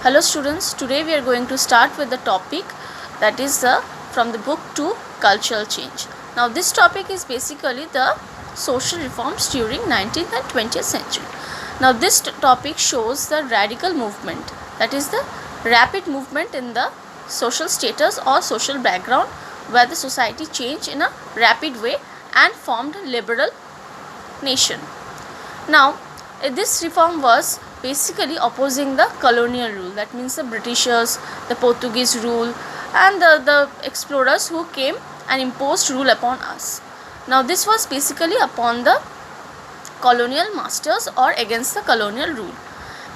Hello students, today we are going to start with the topic that is from the book to cultural change. Now this topic is basically the social reforms during 19th and 20th century. Now this topic shows the radical movement, that is the rapid movement in the social status or social background where the society changed in a rapid way and formed a liberal nation. Now this reform was basically opposing the colonial rule, that means the Britishers, the Portuguese rule and the explorers who came and imposed rule upon us. Now this was basically upon the colonial masters or against the colonial rule.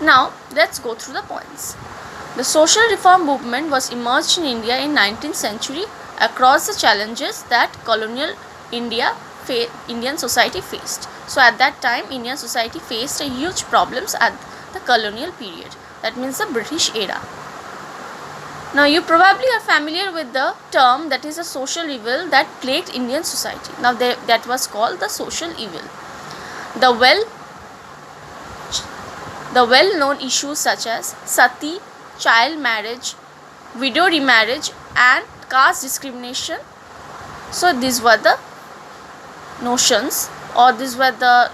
Now let's go through the points. The social reform movement was emerged in India in 19th century across the challenges that colonial Indian society faced. So at that time Indian society faced a huge problems at the colonial period, that means the British era. Now you probably are familiar with the term that is a social evil that plagued Indian society. Now that was called the social evil. The well-known issues such as sati, child marriage, widow remarriage and caste discrimination. So these were the notions or these were the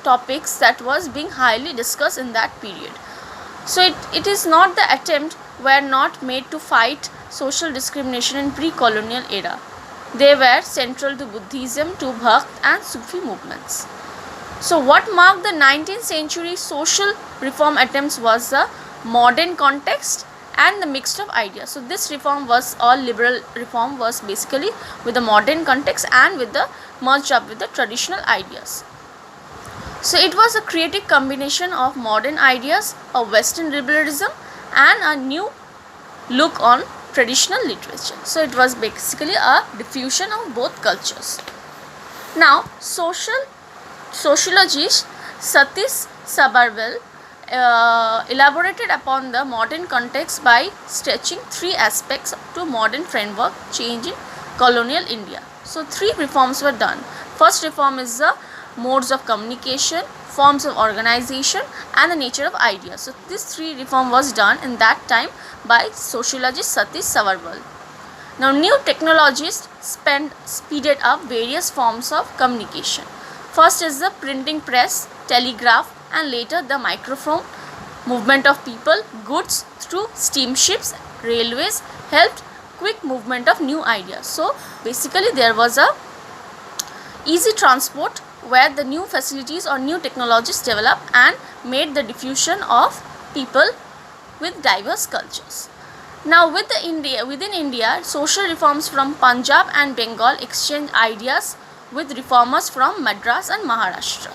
topics that was being highly discussed in that period. So it is not the attempt were not made to fight social discrimination in pre-colonial era. They were central to Buddhism, to Bhakt and Sufi movements. So what marked the 19th century social reform attempts was the modern context and the mixture of ideas. So this reform was, all liberal reform was basically with the modern context and with the merged up with the traditional ideas. So it was a creative combination of modern ideas, of Western liberalism and a new look on traditional literature. So it was basically a diffusion of both cultures. Now sociologist Satish Sabharwal elaborated upon the modern context by stretching three aspects to modern framework change in colonial India. So three reforms were done. First reform is the modes of communication, forms of organization and the nature of ideas. So this three reform was done in that time by sociologist Satish Sabharwal. Now new technologies speeded up various forms of communication. First is the printing press, telegraph and later the microfilm. Movement of people, goods through steamships, railways helped quick movement of new ideas. So basically there was a easy transport where the new facilities or new technologies developed and made the diffusion of people with diverse cultures. Now within India, social reforms from Punjab and Bengal exchanged ideas with reformers from Madras and Maharashtra.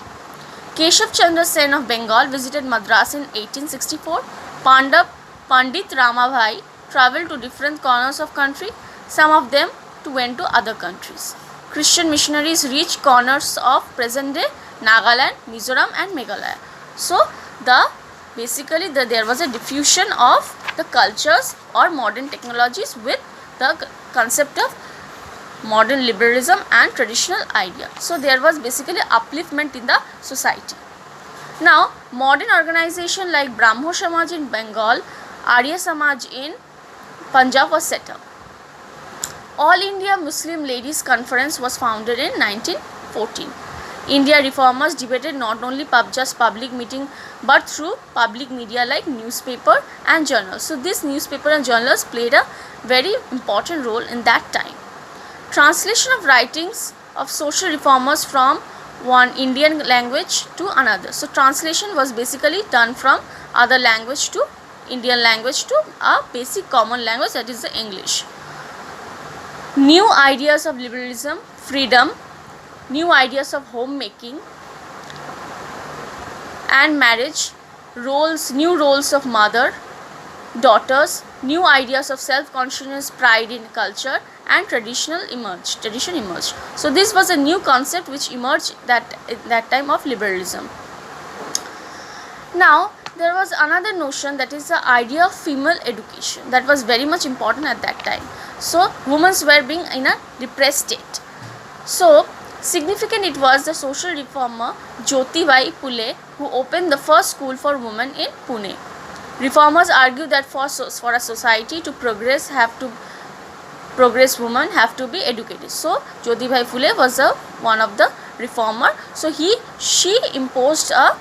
Keshav Chandra Sen of Bengal visited Madras in 1864. Pandit Ramabhai travelled to different corners of country. Some of them went to other countries. Christian missionaries reached corners of present-day Nagaland, Mizoram and Meghalaya. So there was a diffusion of the cultures or modern technologies with the concept of modern liberalism and traditional idea. So there was basically upliftment in the society. Now modern organization like Brahmo Samaj in Bengal, Arya Samaj in Punjab was set up. All India Muslim Ladies Conference was founded in 1914. India reformers debated not only just public meeting but through public media like newspaper and journals. So this newspaper and journals played a very important role in that time. Translation of writings of social reformers from one Indian language to another. So translation was basically done from other language to Indian language to a basic common language, that is the English. New ideas of liberalism, freedom, new ideas of homemaking and marriage, new roles of mother, daughters, new ideas of self-consciousness, pride in culture and tradition emerged. So this was a new concept which emerged that time of liberalism. Now there was another notion, that is the idea of female education, that was very much important at that time. So women were being in a depressed state. So significant it was the social reformer Jyotibai Phule who opened the first school for women in Pune. Reformers argue that for a society to progress, women have to be educated. So Jyotirbai Phule was one of the reformer. So she imposed a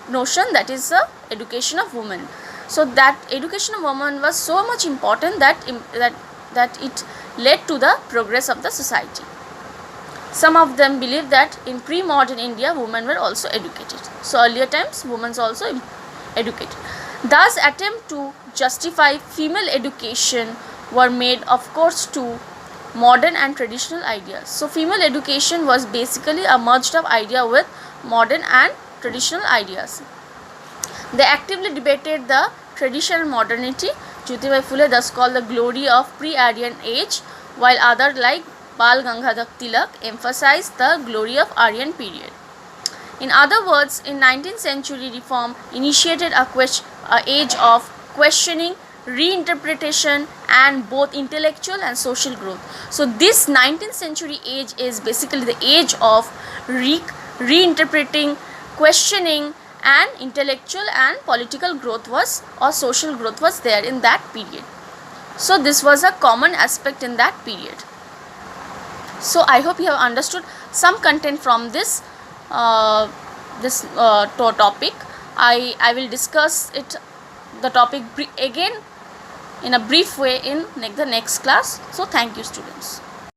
notion, that is the education of women. So that education of women was so much important that it led to the progress of the society. Some of them believe that in pre-modern India, women were also educated. So earlier times, women also educated. Thus, attempt to justify female education were made, of course, to modern and traditional ideas. So female education was basically a merged up idea with modern and traditional ideas. They actively debated the tradition and modernity. Jyotirbai Phule thus called the glory of pre-Aryan age, while others like Bal Gangadhar Tilak emphasized the glory of Aryan period. In other words, in 19th century reform initiated a age of questioning, reinterpretation, and both intellectual and social growth. So this 19th century age is basically the age of reinterpreting, questioning, and intellectual and political growth was, or social growth was there in that period. So this was a common aspect in that period. So I hope you have understood some content from this topic. I will discuss the topic again in a brief way in the next class. So thank you, students.